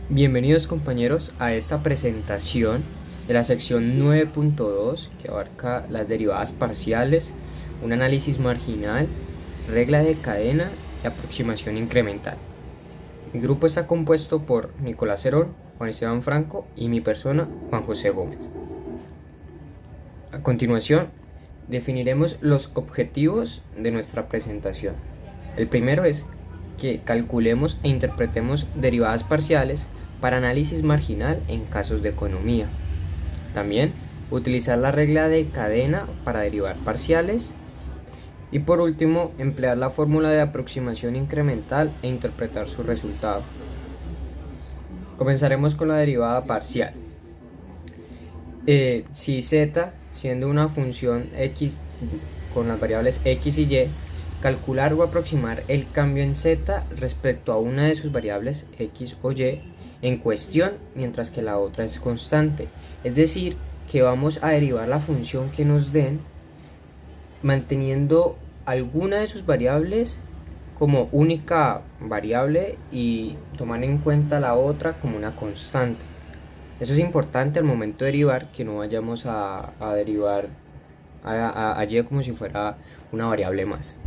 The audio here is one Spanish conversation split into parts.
Bienvenidos compañeros a esta presentación de la sección 9.2 que abarca las derivadas parciales, un análisis marginal, regla de cadena y aproximación incremental. Mi grupo está compuesto por Nicolás Cerón, Juan Esteban Franco y mi persona, Juan José Gómez. A continuación, definiremos los objetivos de nuestra presentación. El primero es que calculemos e interpretemos derivadas parciales para análisis marginal en casos de economía. También utilizar la regla de cadena para derivar parciales. Y por último, emplear la fórmula de aproximación incremental e interpretar su resultado. Comenzaremos con la derivada parcial. Si z, siendo una función x con las variables x y y, calcular o aproximar el cambio en z respecto a una de sus variables x o y en cuestión, mientras que la otra es constante. Es decir, que vamos a derivar la función que nos den manteniendo alguna de sus variables como única variable y tomar en cuenta la otra como una constante. Eso es importante al momento de derivar, que no vayamos a derivar a y como si fuera una variable más.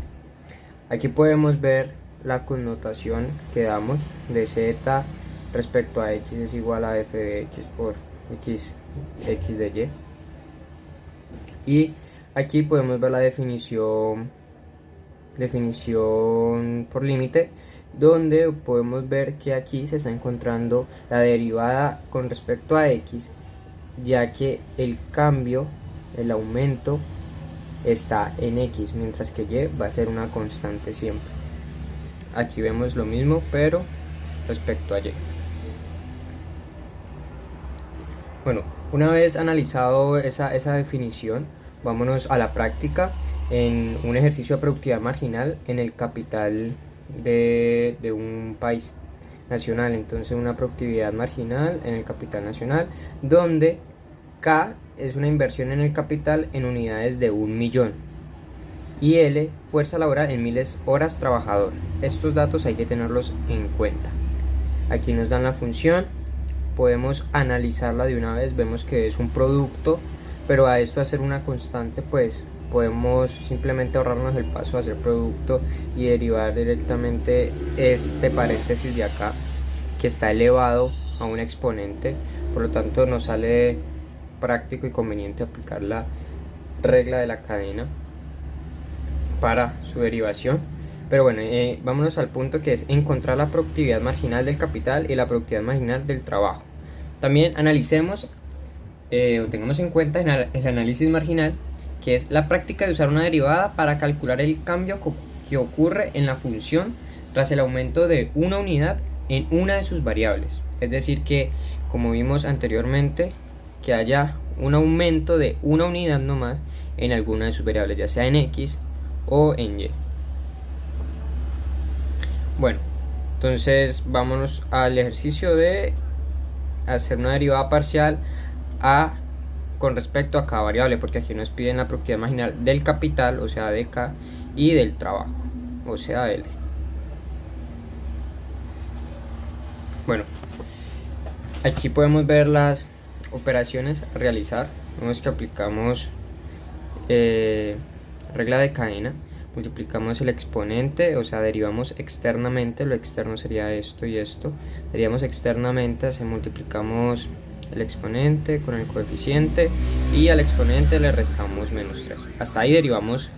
Aquí podemos ver la connotación que damos de z respecto a x es igual a f de x por x de y. Y aquí podemos ver la definición por límite, donde podemos ver que aquí se está encontrando la derivada con respecto a x, ya que el cambio, el aumento, está en x, mientras que y va a ser una constante siempre. Aquí vemos lo mismo, pero respecto a y. Bueno, una vez analizado esa definición, vámonos a la práctica en un ejercicio de productividad marginal en el capital de un país nacional. Entonces, una productividad marginal en el capital nacional, donde K es una inversión en el capital en unidades de 1.000.000 y L, fuerza laboral en 1000 horas trabajador. Estos datos hay que tenerlos en cuenta. Aquí nos dan la función, podemos analizarla de una vez, vemos que es un producto, pero a esto hacer una constante, pues podemos simplemente ahorrarnos el paso de hacer producto y derivar directamente este paréntesis de acá, que está elevado a un exponente. Por lo tanto, nos sale práctico y conveniente aplicar la regla de la cadena para su derivación. Pero bueno, vámonos al punto, que es encontrar la productividad marginal del capital y la productividad marginal del trabajo. También analicemos o tengamos en cuenta el análisis marginal, que es la práctica de usar una derivada para calcular el cambio que ocurre en la función tras el aumento de una unidad en una de sus variables. Es decir, que como vimos anteriormente, que haya un aumento de una unidad nomás en alguna de sus variables, ya sea en x o en y. Bueno, entonces vámonos al ejercicio de hacer una derivada parcial con respecto a cada variable, porque aquí nos piden la productividad marginal del capital, o sea de K, y del trabajo, o sea L. Bueno, aquí podemos ver las operaciones a realizar. Vemos que aplicamos regla de cadena, multiplicamos el exponente, o sea derivamos externamente, lo externo sería esto y esto, derivamos externamente, multiplicamos el exponente con el coeficiente y al exponente le restamos menos 3. Hasta ahí derivamos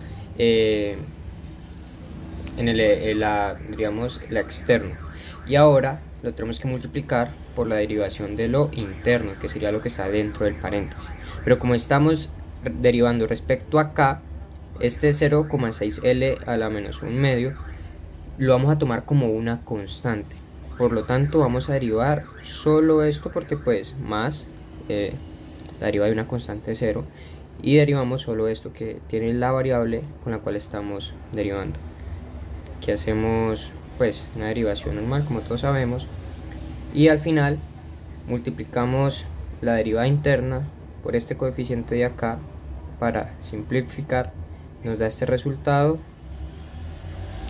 derivamos la externo, y ahora lo tenemos que multiplicar por la derivación de lo interno, que sería lo que está dentro del paréntesis. Pero como estamos derivando respecto a K, este 0,6L a la menos 1 medio lo vamos a tomar como una constante. Por lo tanto, vamos a derivar solo esto, porque pues más la derivada de una constante 0, y derivamos solo esto que tiene la variable con la cual estamos derivando. Aquí hacemos pues una derivación normal, como todos sabemos, y al final multiplicamos la derivada interna por este coeficiente de acá para simplificar. Nos da este resultado,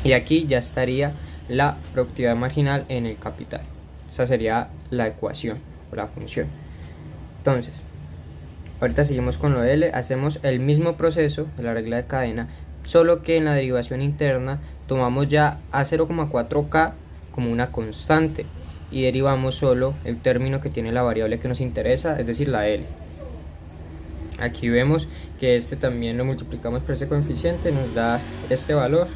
y aquí ya estaría la productividad marginal en el capital. Esa sería la ecuación o la función. Entonces, ahorita seguimos con lo de L, hacemos el mismo proceso de la regla de cadena, solo que en la derivación interna tomamos ya a 0,4k como una constante y derivamos solo el término que tiene la variable que nos interesa, es decir, la L. Aquí vemos que este también lo multiplicamos por ese coeficiente, nos da este valor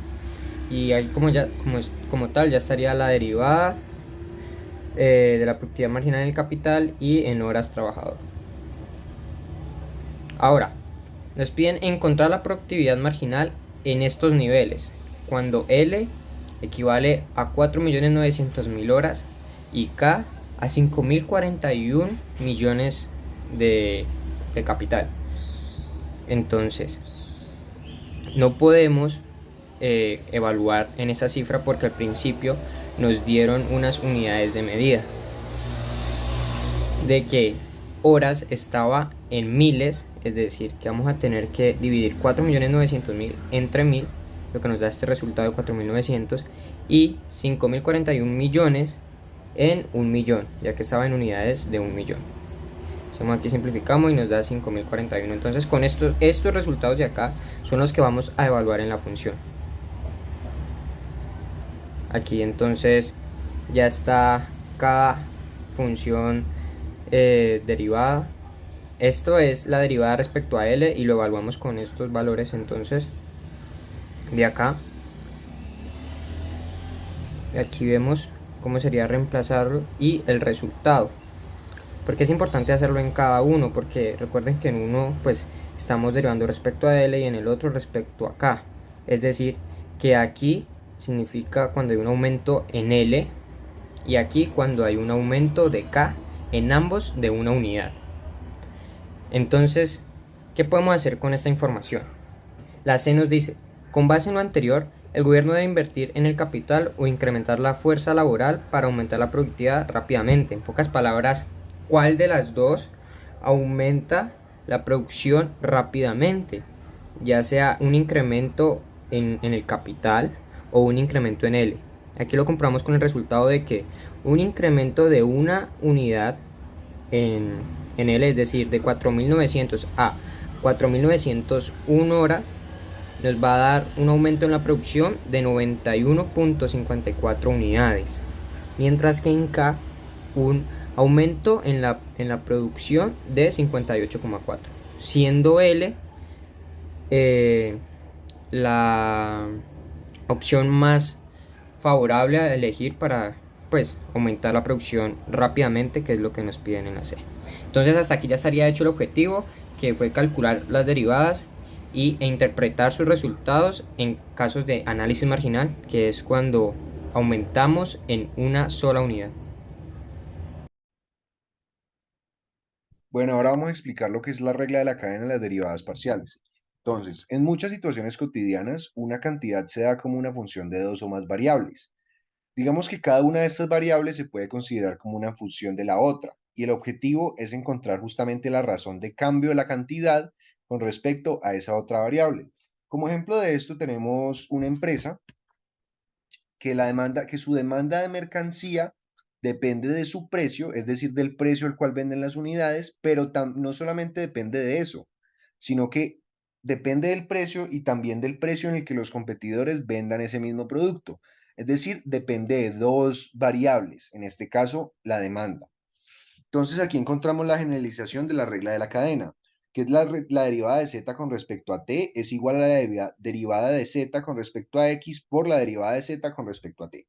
y ahí como tal ya estaría la derivada de la productividad marginal en el capital y en horas trabajador. Ahora, nos piden encontrar la productividad marginal en estos niveles, cuando L equivale a 4.900.000 horas y K a 5.041 millones de capital. Entonces, no podemos evaluar en esa cifra porque al principio nos dieron unas unidades de medida de que horas estaba en miles, es decir, que vamos a tener que dividir 4.900.000 entre 1000, lo que nos da este resultado de 4.900, y 5.041 millones en 1.000.000, ya que estaba en unidades de 1.000.000. Hacemos aquí, simplificamos y nos da 5.041. Entonces con estos resultados de acá son los que vamos a evaluar en la función. Aquí entonces ya está cada función derivada. Esto es la derivada respecto a L y lo evaluamos con estos valores. Entonces de acá, aquí vemos cómo sería reemplazarlo y el resultado. Porque es importante hacerlo en cada uno, porque recuerden que en uno pues estamos derivando respecto a L y en el otro respecto a K. Es decir, que aquí significa cuando hay un aumento en L y aquí cuando hay un aumento de K, en ambos de una unidad. Entonces, ¿qué podemos hacer con esta información? La C nos dice, con base en lo anterior, el gobierno debe invertir en el capital o incrementar la fuerza laboral para aumentar la productividad rápidamente. En pocas palabras, ¿cuál de las dos aumenta la producción rápidamente? Ya sea un incremento en el capital o un incremento en L. Aquí lo comprobamos con el resultado de que un incremento de una unidad en L, es decir, de 4.900 a 4.901 horas, nos va a dar un aumento en la producción de 91.54 unidades, mientras que en K un aumento en la producción de 58,4, siendo L la opción más favorable a elegir para pues aumentar la producción rápidamente, que es lo que nos piden en la C. Entonces hasta aquí ya estaría hecho el objetivo, que fue calcular las derivadas e interpretar sus resultados en casos de análisis marginal, que es cuando aumentamos en una sola unidad. Bueno, ahora vamos a explicar lo que es la regla de la cadena de las derivadas parciales. Entonces, en muchas situaciones cotidianas, una cantidad se da como una función de dos o más variables. Digamos que cada una de estas variables se puede considerar como una función de la otra, y el objetivo es encontrar justamente la razón de cambio de la cantidad con respecto a esa otra variable. Como ejemplo de esto tenemos una empresa que su demanda de mercancía depende de su precio, es decir, del precio al cual venden las unidades, pero no solamente depende de eso, sino que depende del precio y también del precio en el que los competidores vendan ese mismo producto. Es decir, depende de dos variables, en este caso, la demanda. Entonces aquí encontramos la generalización de la regla de la cadena, que es la derivada de z con respecto a t es igual a la derivada de z con respecto a x por la derivada de z con respecto a t.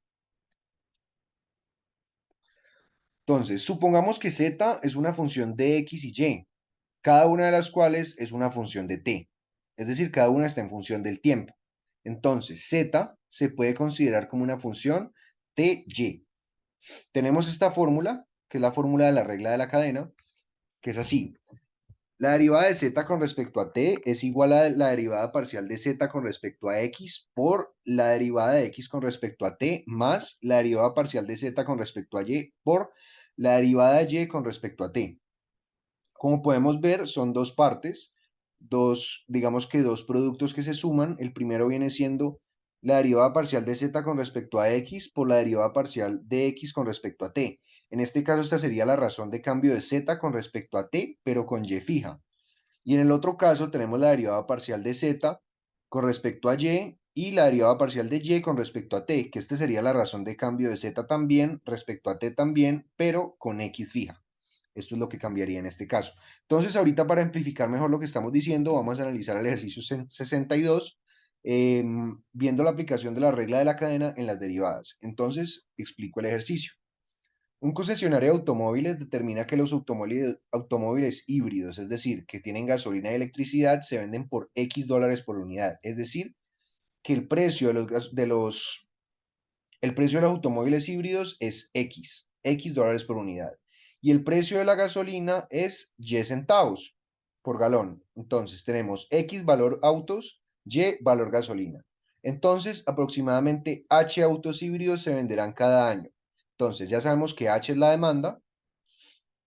Entonces, supongamos que z es una función de x y y, cada una de las cuales es una función de t. Es decir, cada una está en función del tiempo. Entonces, z se puede considerar como una función ty. Tenemos esta fórmula, que es la fórmula de la regla de la cadena, que es así. La derivada de z con respecto a t es igual a la derivada parcial de z con respecto a x por la derivada de x con respecto a t más la derivada parcial de z con respecto a y por la derivada de y con respecto a t. Como podemos ver, son dos partes, digamos que dos productos que se suman. El primero viene siendo la derivada parcial de z con respecto a x por la derivada parcial de x con respecto a t. En este caso, esta sería la razón de cambio de z con respecto a t, pero con y fija. Y en el otro caso tenemos la derivada parcial de z con respecto a y la derivada parcial de y con respecto a t, que este sería la razón de cambio de z también, respecto a t también, pero con x fija. Esto es lo que cambiaría en este caso. Entonces, ahorita para amplificar mejor lo que estamos diciendo, vamos a analizar el ejercicio 62, viendo la aplicación de la regla de la cadena en las derivadas. Entonces, explico el ejercicio. Un concesionario de automóviles determina que los automóviles híbridos, es decir, que tienen gasolina y electricidad, se venden por X dólares por unidad. Es decir, que el precio el precio de los automóviles híbridos es X dólares por unidad. Y el precio de la gasolina es Y centavos por galón. Entonces tenemos X valor autos, Y valor gasolina. Entonces aproximadamente H autos híbridos se venderán cada año. Entonces ya sabemos que H es la demanda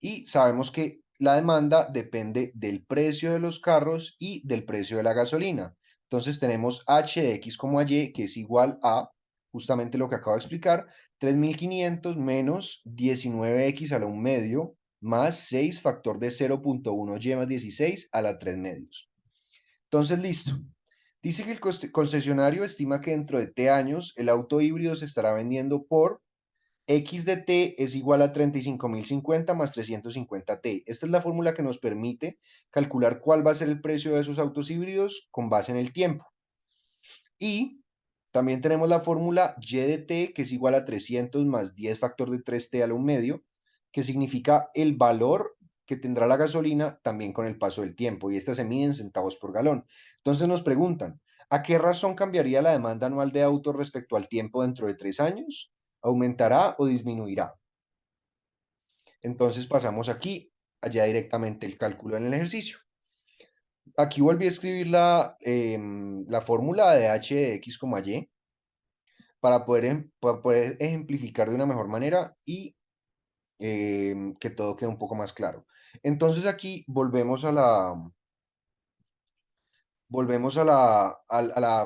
y sabemos que la demanda depende del precio de los carros y del precio de la gasolina. Entonces tenemos H de X, Y, que es igual a justamente lo que acabo de explicar, 3.500 menos 19X a la 1 medio más 6 factor de 0.1Y más 16 a la 3 medios. Entonces, listo. Dice que el concesionario estima que dentro de T años el auto híbrido se estará vendiendo por X de T es igual a 35.050 más 350T. Esta es la fórmula que nos permite calcular cuál va a ser el precio de esos autos híbridos con base en el tiempo. Y también tenemos la fórmula Y de T, que es igual a 300 más 10 factor de 3T a la 1 medio, que significa el valor que tendrá la gasolina también con el paso del tiempo. Y esta se mide en centavos por galón. Entonces nos preguntan, ¿a qué razón cambiaría la demanda anual de autos respecto al tiempo dentro de 3 años? ¿Aumentará o disminuirá? Entonces pasamos aquí, allá directamente el cálculo en el ejercicio. Aquí volví a escribir la fórmula de h de x, y para poder ejemplificar de una mejor manera y que todo quede un poco más claro. Entonces aquí volvemos a la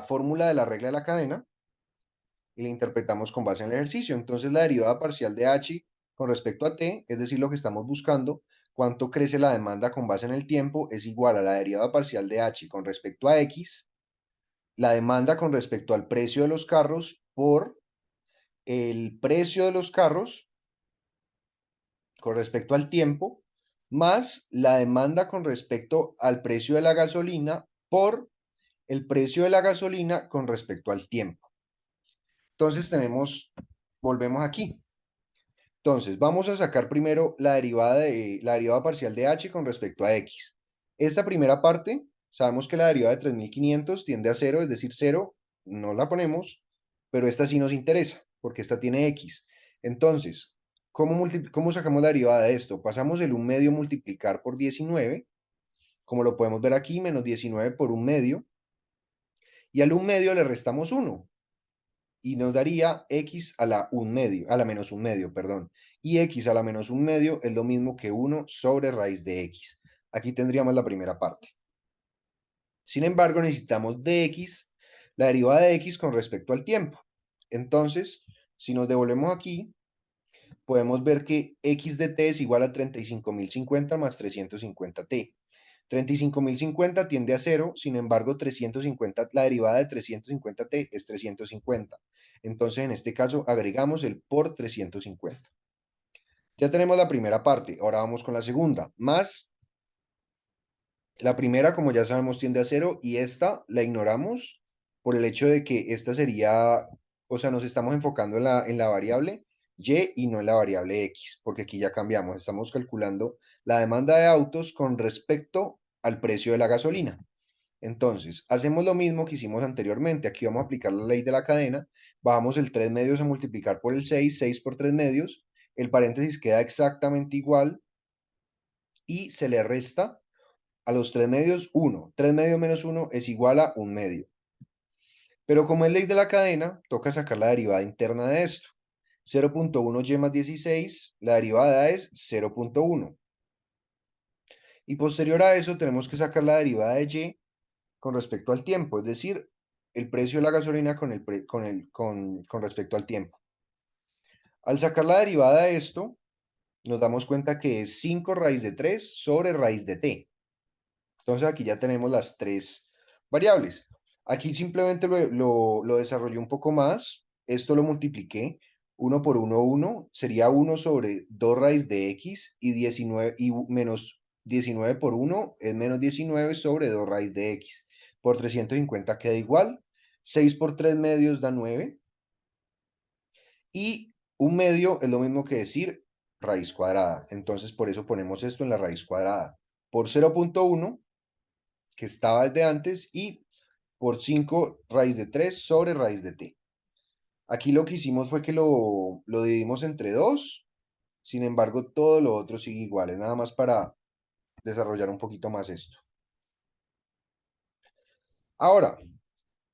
fórmula de la regla de la cadena y la interpretamos con base en el ejercicio. Entonces la derivada parcial de h con respecto a t, es decir, lo que estamos buscando, cuánto crece la demanda con base en el tiempo, es igual a la derivada parcial de h con respecto a x, la demanda con respecto al precio de los carros por el precio de los carros con respecto al tiempo, más la demanda con respecto al precio de la gasolina por el precio de la gasolina con respecto al tiempo. Entonces volvemos aquí. Entonces, vamos a sacar primero la derivada parcial de h con respecto a x. Esta primera parte, sabemos que la derivada de 3.500 tiende a 0, es decir, 0 no la ponemos, pero esta sí nos interesa, porque esta tiene x. Entonces, ¿cómo sacamos la derivada de esto? Pasamos el 1 medio multiplicar por 19, como lo podemos ver aquí, menos 19 por 1 medio, y al 1 medio le restamos 1, y nos daría x a la 1 medio, a la menos 1 medio, perdón. Y x a la menos 1 medio es lo mismo que 1 sobre raíz de x. Aquí tendríamos la primera parte. Sin embargo, necesitamos de x, la derivada de x con respecto al tiempo. Entonces, si nos devolvemos aquí, podemos ver que x de t es igual a 35.050 más 350t. 35.050 tiende a 0, sin embargo, 350, la derivada de 350t es 350. Entonces, en este caso, agregamos el por 350. Ya tenemos la primera parte, ahora vamos con la segunda, más la primera, como ya sabemos, tiende a 0 y esta la ignoramos por el hecho de que esta sería, o sea, nos estamos enfocando en la variable y no en la variable x, porque aquí ya cambiamos, estamos calculando la demanda de autos con respecto al precio de la gasolina. Entonces, hacemos lo mismo que hicimos anteriormente. Aquí vamos a aplicar la ley de la cadena. Bajamos el 3 medios a multiplicar por el 6, 6 por 3 medios. El paréntesis queda exactamente igual y se le resta a los 3 medios 1. 3 medios menos 1 es igual a 1 medio. Pero como es ley de la cadena, toca sacar la derivada interna de esto. 0.1y más 16, la derivada es 0.1. Y posterior a eso tenemos que sacar la derivada de y con respecto al tiempo, es decir, el precio de la gasolina con respecto al tiempo. Al sacar la derivada de esto, nos damos cuenta que es 5 raíz de 3 sobre raíz de t. Entonces aquí ya tenemos las tres variables. Aquí simplemente lo desarrollé un poco más. Esto lo multipliqué. 1 por 1, 1. Sería 1 sobre 2 raíz de x y, 19, y menos 19 por 1 es menos 19 sobre 2 raíz de x. Por 350 queda igual. 6 por 3 medios da 9. Y un medio es lo mismo que decir raíz cuadrada. Entonces por eso ponemos esto en la raíz cuadrada. Por 0.1 que estaba desde antes y por 5 raíz de 3 sobre raíz de t. Aquí lo que hicimos fue que lo dividimos entre 2, sin embargo todo lo otro sigue igual, es nada más para desarrollar un poquito más esto. Ahora,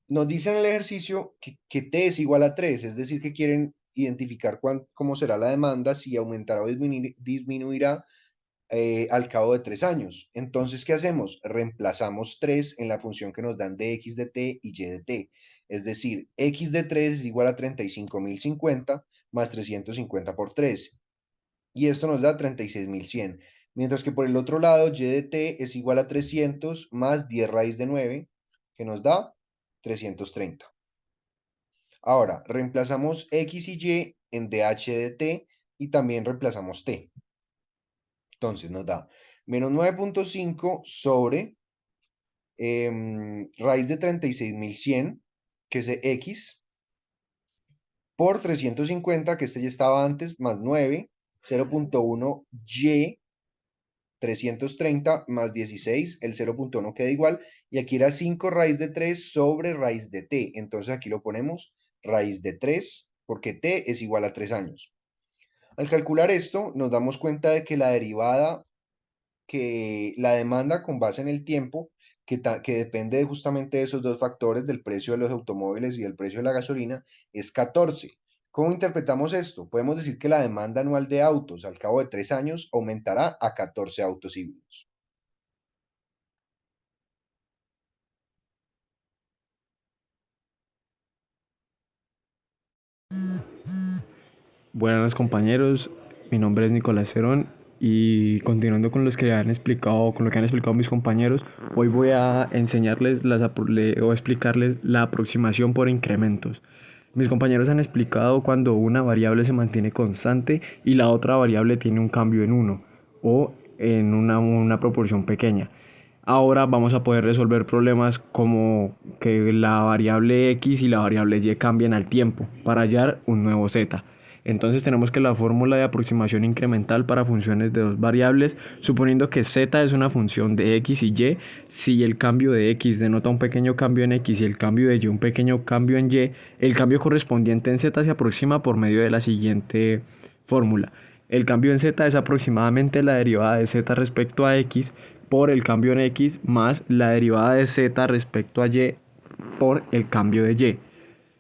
nos dicen en el ejercicio que t es igual a 3, es decir, que quieren identificar cómo será la demanda, si aumentará o disminuirá al cabo de 3 años. Entonces, ¿qué hacemos? Reemplazamos 3 en la función que nos dan de x de t y y de t. Es decir, x de 3 es igual a 35.050 más 350 por 3. Y esto nos da 36.100. Mientras que por el otro lado, y de t es igual a 300 más 10 raíz de 9, que nos da 330. Ahora, reemplazamos x y y en dh de t y también reemplazamos t. Entonces nos da menos 9.5 sobre raíz de 36.100, que es de x, por 350, que este ya estaba antes, más 9, 0.1 y 330 más 16, el 0.1 queda igual, y aquí era 5 raíz de 3 sobre raíz de t, entonces aquí lo ponemos raíz de 3, porque t es igual a 3 años. Al calcular esto, nos damos cuenta de que la derivada que la demanda con base en el tiempo, que depende justamente de esos dos factores, del precio de los automóviles y del precio de la gasolina, es 14. ¿Cómo interpretamos esto? Podemos decir que la demanda anual de autos al cabo de 3 años aumentará a 14 autos híbridos. Buenas compañeros, mi nombre es Nicolás Cerón y continuando con los que han explicado, con lo que han explicado mis compañeros, hoy voy a enseñarles o explicarles la aproximación por incrementos. Mis compañeros han explicado cuando una variable se mantiene constante y la otra variable tiene un cambio en 1 o en una proporción pequeña. Ahora vamos a poder resolver problemas como que la variable x y la variable y cambien al tiempo para hallar un nuevo z. Entonces tenemos que la fórmula de aproximación incremental para funciones de dos variables, suponiendo que z es una función de x y y, si el cambio de x denota un pequeño cambio en x y el cambio de y un pequeño cambio en y, el cambio correspondiente en z se aproxima por medio de la siguiente fórmula. El cambio en z es aproximadamente la derivada de z respecto a x por el cambio en x más la derivada de z respecto a y por el cambio de y.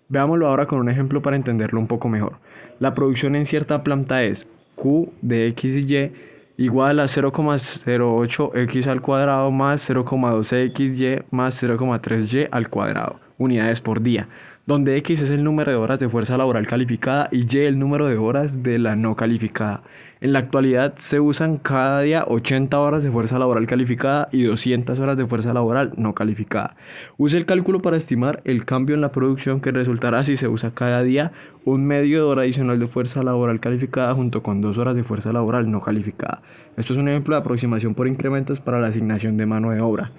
Veámoslo ahora con un ejemplo para entenderlo un poco mejor. La producción en cierta planta es Q de x y y igual a 0,08x al cuadrado más 0,12xy más 0,3y al cuadrado, unidades por día, donde x es el número de horas de fuerza laboral calificada y y el número de horas de la no calificada. En la actualidad se usan cada día 80 horas de fuerza laboral calificada y 200 horas de fuerza laboral no calificada. Use el cálculo para estimar el cambio en la producción que resultará si se usa cada día un medio de hora adicional de fuerza laboral calificada junto con 2 horas de fuerza laboral no calificada. Esto es un ejemplo de aproximación por incrementos para la asignación de mano de obra.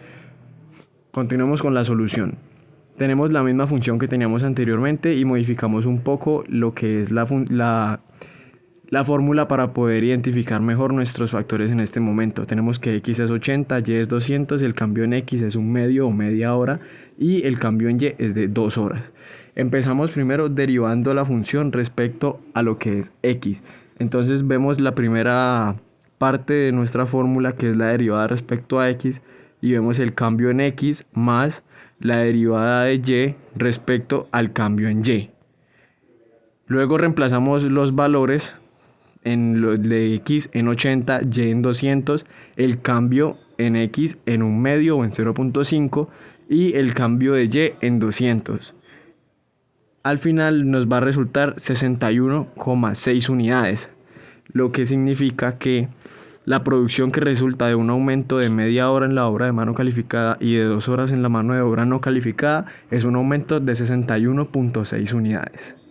Continuemos con la solución. Tenemos la misma función que teníamos anteriormente y modificamos un poco lo que es la fórmula para poder identificar mejor nuestros factores en este momento. Tenemos que x es 80, y es 200, el cambio en x es un medio o media hora y el cambio en y es de 2 horas. Empezamos primero derivando la función respecto a lo que es x. Entonces vemos la primera parte de nuestra fórmula, que es la derivada respecto a x, y vemos el cambio en x más la derivada de y respecto al cambio en y. Luego reemplazamos los valores en lo de x en 80, y en 200, el cambio en x en un medio o en 0.5 y el cambio de Y en 200. Al final nos va a resultar 61,6 unidades, lo que significa que la producción que resulta de un aumento de media hora en la obra de mano calificada y de 2 horas en la mano de obra no calificada es un aumento de 61,6 unidades.